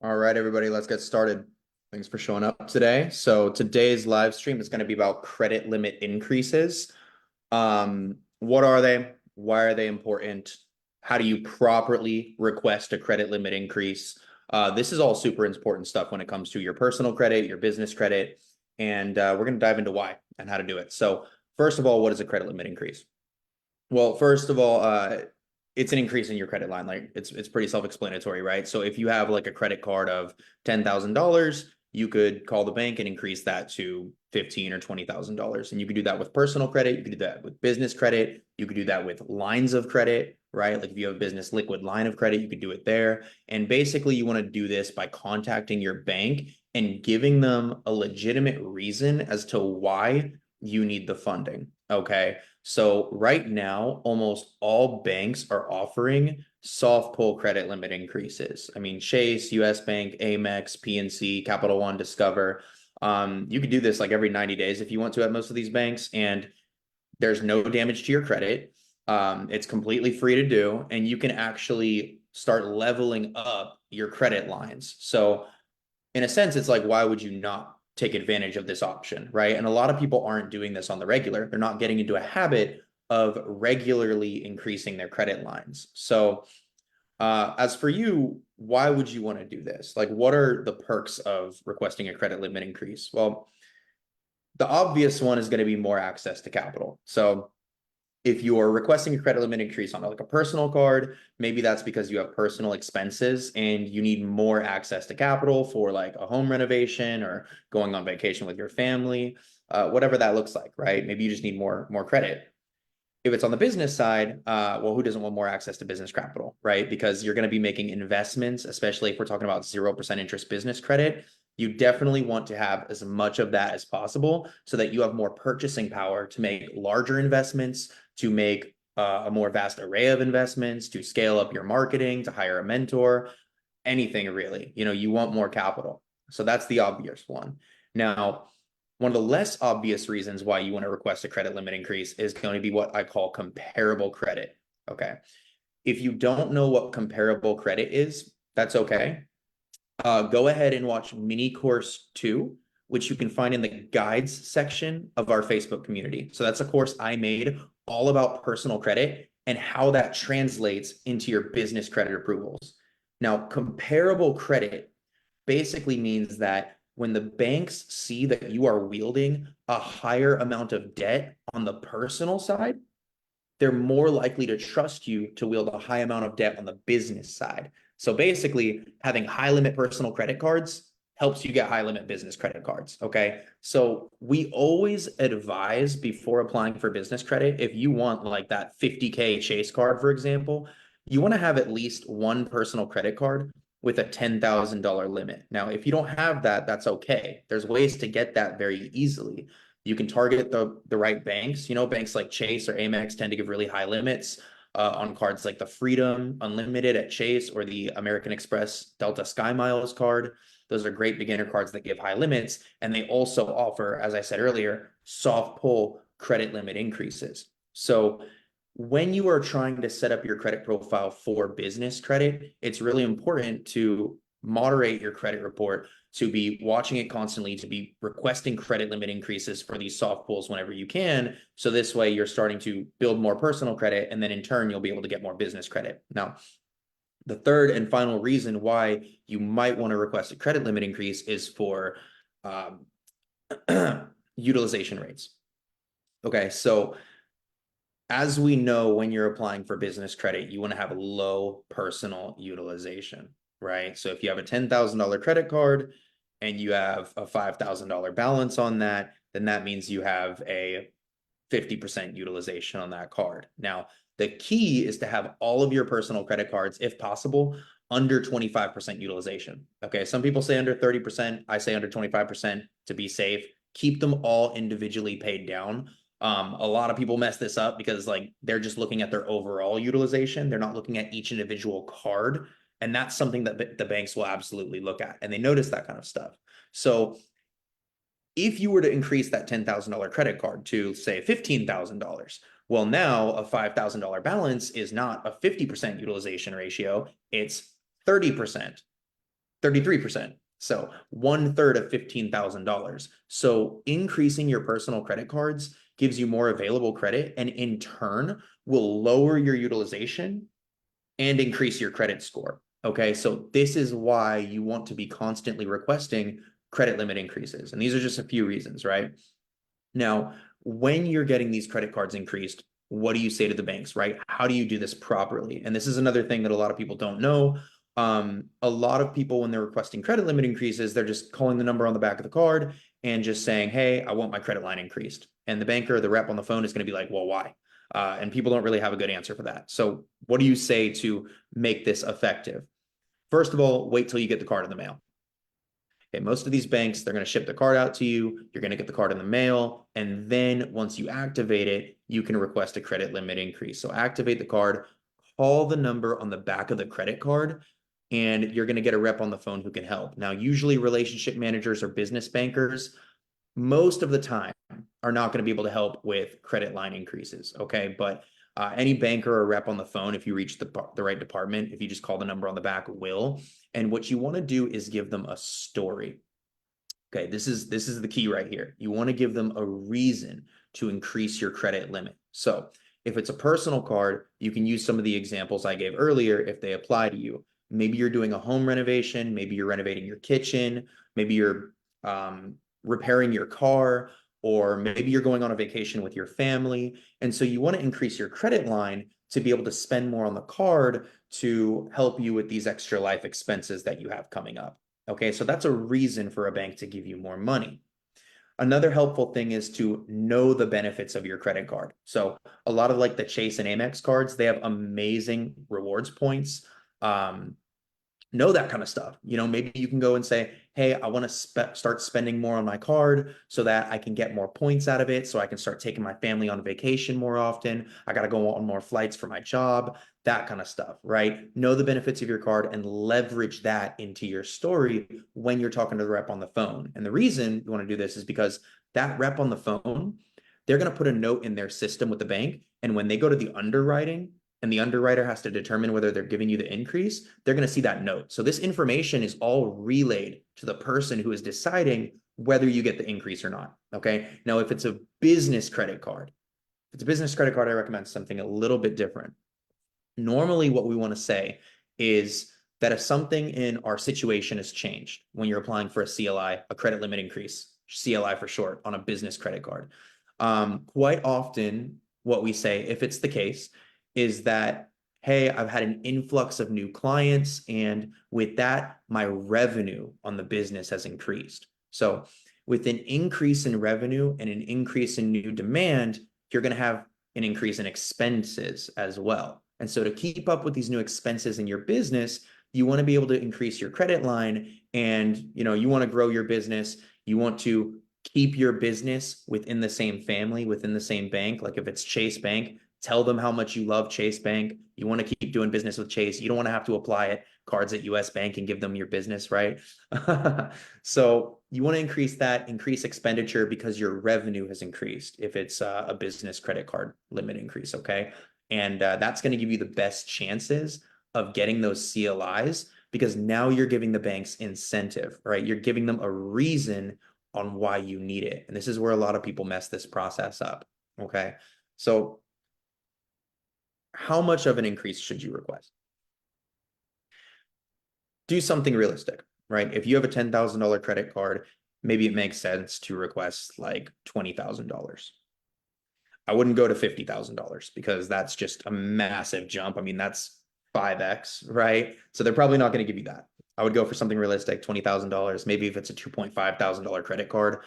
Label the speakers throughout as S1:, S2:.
S1: All right, everybody, let's get started. Thanks for showing up today. So today's live stream is going to be about credit limit increases. What are they? Why are they important? How do you properly request a credit limit increase? This is all super important stuff when it comes to your personal credit, your business credit, and we're going to dive into why and how to do it. So first of all, what is a credit limit increase? Well, first of all, it's an increase in your credit line. Like it's pretty self-explanatory, right? So if you have like a credit card of $10,000, you could call the bank and increase that to $15,000 or $20,000. And you could do that with personal credit, you could do that with business credit, you could do that with lines of credit, right? Like if you have a business liquid line of credit, you could do it there. And basically you want to do this by contacting your bank and giving them a legitimate reason as to why you need the funding. Okay. So right now, almost all banks are offering soft pull credit limit increases. I mean, Chase, US Bank, Amex, PNC, Capital One, Discover. You could do this like every 90 days if you want to at most of these banks, and there's no damage to your credit. It's completely free to do, and you can actually start leveling up your credit lines. So in a sense, it's like, why would you not take advantage of this option, right? And a lot of people aren't doing this on the regular. They're not getting into a habit of regularly increasing their credit lines. So as for you, why would you want to do this? Like, what are the perks of requesting a credit limit increase? Well, the obvious one is going to be more access to capital. So if you're requesting a credit limit increase on like a personal card, maybe that's because you have personal expenses and you need more access to capital for like a home renovation or going on vacation with your family, whatever that looks like, right? Maybe you just need more credit. If it's on the business side, well, who doesn't want more access to business capital, right? Because you're going to be making investments, especially if we're talking about 0% interest business credit. You definitely want to have as much of that as possible so that you have more purchasing power to make larger investments, to make a more vast array of investments, to scale up your marketing, to hire a mentor, anything really. You want more capital. So that's the obvious one. Now, one of the less obvious reasons why you want to request a credit limit increase is going to be what I call comparable credit. Okay. If you don't know what comparable credit is, that's okay. Go ahead and watch mini course 2, which you can find in the guides section of our Facebook community. So that's a course I made all about personal credit and how that translates into your business credit approvals. Now, comparable credit basically means that when the banks see that you are wielding a higher amount of debt on the personal side, they're more likely to trust you to wield a high amount of debt on the business side. So basically, having high limit personal credit cards helps you get high limit business credit cards. Okay. So we always advise before applying for business credit, if you want like that 50K Chase card, for example, you want to have at least one personal credit card with a $10,000 limit. Now, if you don't have that, that's okay. There's ways to get that very easily. You can target the right banks. Banks like Chase or Amex tend to give really high limits on cards like the Freedom Unlimited at Chase or the American Express Delta Sky Miles card. Those are great beginner cards that give high limits. And they also offer, as I said earlier, soft pull credit limit increases. So when you are trying to set up your credit profile for business credit, it's really important to moderate your credit report, to be watching it constantly, to be requesting credit limit increases for these soft pulls whenever you can. So this way you're starting to build more personal credit, and then in turn, you'll be able to get more business credit. Now, the third and final reason why you might want to request a credit limit increase is for utilization rates. Okay, so as we know, when you're applying for business credit, you want to have low personal utilization, right? So if you have a $10,000 credit card and you have a $5,000 balance on that, then that means you have a 50% utilization on that card. Now, the key is to have all of your personal credit cards, if possible, under 25% utilization. Okay, some people say under 30%. I say under 25% to be safe. Keep them all individually paid down. A lot of people mess this up because like they're just looking at their overall utilization. They're not looking at each individual card. And that's something that the banks will absolutely look at. And they notice that kind of stuff. So if you were to increase that $10,000 credit card to say $15,000, well, now a $5,000 balance is not a 50% utilization ratio, it's 30%. 33%. So 1/3 of $15,000. So increasing your personal credit cards gives you more available credit and in turn will lower your utilization and increase your credit score. Okay, so this is why you want to be constantly requesting credit limit increases. And these are just a few reasons, right? Now, when you're getting these credit cards increased, what do you say to the banks, right? How do you do this properly? And this is another thing that a lot of people don't know. A lot of people, when they're requesting credit limit increases, they're just calling the number on the back of the card and just saying, hey, I want my credit line increased. And the banker, the rep on the phone is going to be like, well, why? And people don't really have a good answer for that. So what do you say to make this effective? First of all, wait till you get the card in the mail. Okay, most of these banks, they're going to ship the card out to you. You're going to get the card in the mail. And then once you activate it, you can request a credit limit increase. So activate the card, call the number on the back of the credit card, and you're going to get a rep on the phone who can help. Now, usually relationship managers or business bankers, most of the time, are not going to be able to help with credit line increases. Okay. But any banker or rep on the phone, if you reach the right department, if you just call the number on the back, will. And what you want to do is give them a story. Okay, this is the key right here. You want to give them a reason to increase your credit limit. So if it's a personal card, you can use some of the examples I gave earlier if they apply to you. Maybe you're doing a home renovation, maybe you're renovating your kitchen, maybe you're repairing your car, or maybe you're going on a vacation with your family. And so you want to increase your credit line to be able to spend more on the card to help you with these extra life expenses that you have coming up. Okay, so that's a reason for a bank to give you more money. Another helpful thing is to know the benefits of your credit card. So a lot of like the Chase and Amex cards, they have amazing rewards points. Know that kind of stuff. Maybe you can go and say, hey, I want to start spending more on my card so that I can get more points out of it, so I can start taking my family on vacation more often. I got to go on more flights for my job, that kind of stuff, right? Know the benefits of your card and leverage that into your story when you're talking to the rep on the phone. And the reason you want to do this is because that rep on the phone, they're going to put a note in their system with the bank. And when they go to the underwriting, and the underwriter has to determine whether they're giving you the increase, they're going to see that note. So this information is all relayed to the person who is deciding whether you get the increase or not. Okay. Now, if it's a business credit card, I recommend something a little bit different. Normally, what we want to say is that if something in our situation has changed when you're applying for a CLI, a credit limit increase, CLI for short, on a business credit card, quite often what we say, if it's the case, is that, hey, I've had an influx of new clients, and with that, my revenue on the business has increased. So with an increase in revenue and an increase in new demand, you're going to have an increase in expenses as well. And so to keep up with these new expenses in your business, you want to be able to increase your credit line, and you want to grow your business. You want to keep your business within the same family, within the same bank. Like if it's Chase Bank, tell them how much you love Chase Bank. You want to keep doing business with Chase. You don't want to have to apply it cards at US Bank and give them your business, right? So you want to increase expenditure because your revenue has increased if it's a business credit card limit increase, okay? And that's going to give you the best chances of getting those CLIs, because now you're giving the banks incentive, right? You're giving them a reason on why you need it. And this is where a lot of people mess this process up, okay? So how much of an increase should you request? Do something realistic, right? If you have a $10,000 credit card, maybe it makes sense to request like $20,000. I wouldn't go to $50,000 because that's just a massive jump. I mean, that's 5x, right? So they're probably not going to give you that. I would go for something realistic, $20,000. Maybe if it's a $2.5 thousand credit card,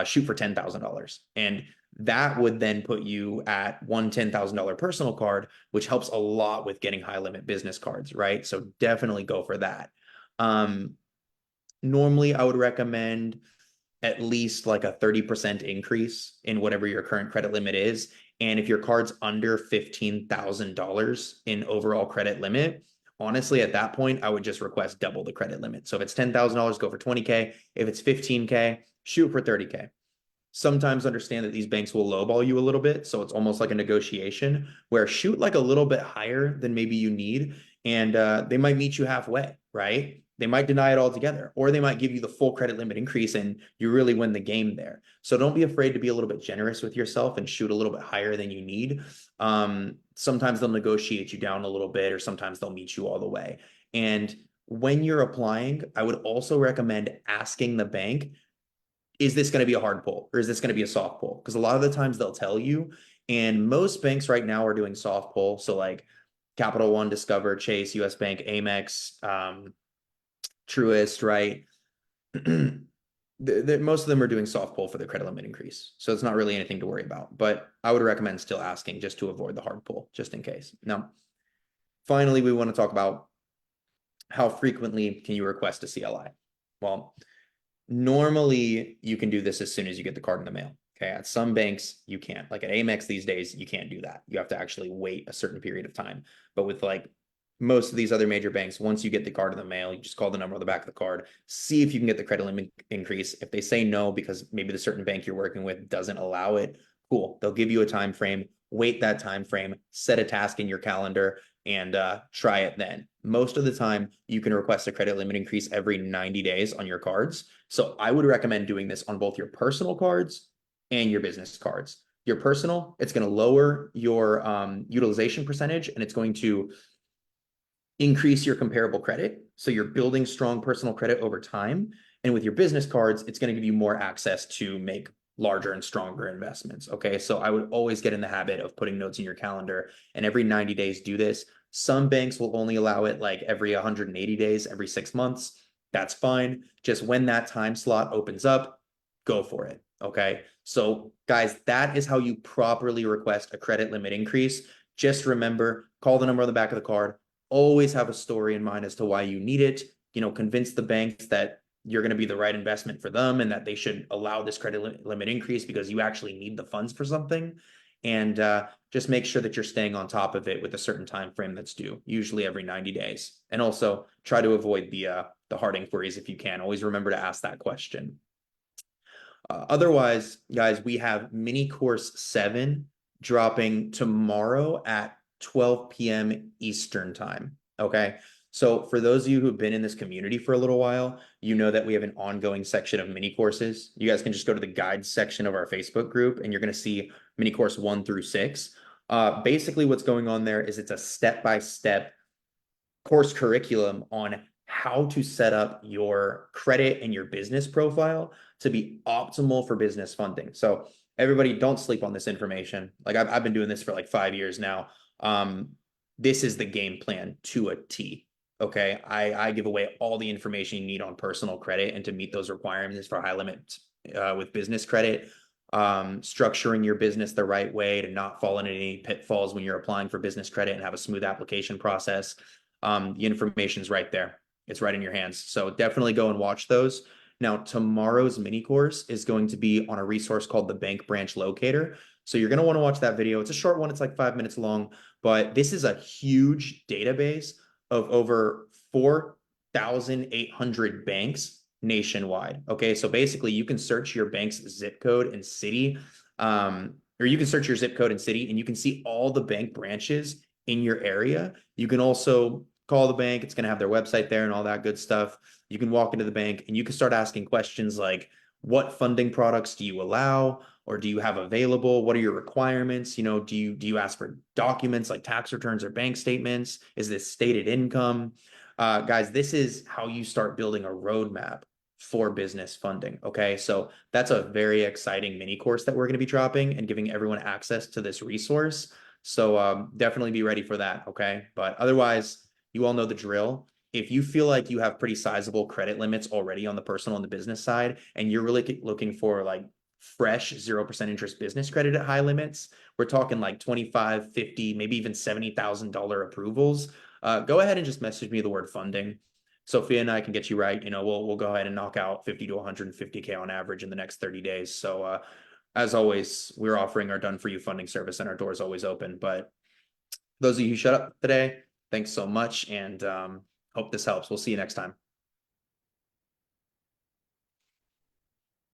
S1: shoot for $10,000. And that would then put you at one $10,000 personal card, which helps a lot with getting high limit business cards, right? So definitely go for that. Normally, I would recommend at least like a 30% increase in whatever your current credit limit is. And if your card's under $15,000 in overall credit limit, honestly, at that point, I would just request double the credit limit. So if it's $10,000, go for 20K. If it's 15K, shoot for 30K. Sometimes understand that these banks will lowball you a little bit. So it's almost like a negotiation where shoot like a little bit higher than maybe you need. And they might meet you halfway, right? They might deny it altogether, or they might give you the full credit limit increase and you really win the game there. So don't be afraid to be a little bit generous with yourself and shoot a little bit higher than you need. Sometimes they'll negotiate you down a little bit, or sometimes they'll meet you all the way. And when you're applying, I would also recommend asking the bank, is this going to be a hard pull or is this going to be a soft pull? Because a lot of the times they'll tell you, and most banks right now are doing soft pull. So like Capital One, Discover, Chase, US Bank, Amex, Truist, right? Most of them are doing soft pull for the credit limit increase. So it's not really anything to worry about, but I would recommend still asking just to avoid the hard pull, just in case. Now, finally, we want to talk about how frequently can you request a CLI? Well, normally you can do this as soon as you get the card in the mail. Okay. At some banks, you can't. Like at Amex these days, you can't do that. You have to actually wait a certain period of time. But with like most of these other major banks, once you get the card in the mail, you just call the number on the back of the card, see if you can get the credit limit increase. If they say no, because maybe the certain bank you're working with doesn't allow it, cool. They'll give you a time frame, wait that time frame, set a task in your calendar, and try it then. Most of the time, you can request a credit limit increase every 90 days on your cards. So I would recommend doing this on both your personal cards and your business cards. Your personal, it's going to lower your utilization percentage, and it's going to increase your comparable credit. So you're building strong personal credit over time. And with your business cards, it's going to give you more access to make larger and stronger investments. Okay. So I would always get in the habit of putting notes in your calendar, and every 90 days do this. Some banks will only allow it like every 180 days, every 6 months. That's fine. Just when that time slot opens up, go for it. Okay. So guys, that is how you properly request a credit limit increase. Just remember, call the number on the back of the card. Always have a story in mind as to why you need it. Convince the banks that you're going to be the right investment for them and that they should allow this credit limit increase because you actually need the funds for something. And just make sure that you're staying on top of it with a certain time frame that's due, usually every 90 days. And also try to avoid the hard inquiries if you can. Always remember to ask that question. Otherwise, guys, we have mini course 7 dropping tomorrow at 12 p.m. Eastern time. Okay. So for those of you who've been in this community for a little while, you know that we have an ongoing section of mini courses. You guys can just go to the guides section of our Facebook group and you're going to see mini course 1 through 6. Basically what's going on there is it's a step-by-step course curriculum on how to set up your credit and your business profile to be optimal for business funding. So everybody, don't sleep on this information. Like I've been doing this for like 5 years now. This is the game plan to a T. Okay. I give away all the information you need on personal credit and to meet those requirements for high limits with business credit, structuring your business the right way to not fall into any pitfalls when you're applying for business credit and have a smooth application process. The information's right there. It's right in your hands. So definitely go and watch those. Now, tomorrow's mini course is going to be on a resource called the Bank Branch Locator. So you're going to want to watch that video. It's a short one. It's like 5 minutes long, but this is a huge database of over 4,800 banks nationwide. Okay. So basically you can search your bank's zip code and city, or you can search your zip code and city and you can see all the bank branches in your area. You can also call the bank. It's going to have their website there and all that good stuff. You can walk into the bank and you can start asking questions like, what funding products do you allow or do you have available? What are your requirements? Do you ask for documents like tax returns or bank statements? Is this stated income? Guys, this is how you start building a roadmap for business funding. Okay. So that's a very exciting mini course that we're going to be dropping and giving everyone access to this resource. So definitely be ready for that. Okay. But otherwise, you all know the drill. If you feel like you have pretty sizable credit limits already on the personal and the business side, and you're really looking for like fresh 0% interest business credit at high limits, we're talking like 25, 50, maybe even $70,000 approvals. Go ahead and just message me the word funding. Sophia and I can get you right. We'll go ahead and knock out 50 to 150K on average in the next 30 days. So as always, we're offering our done for you funding service and our door's always open. But those of you who shut up today, thanks so much, and hope this helps. We'll see you next time.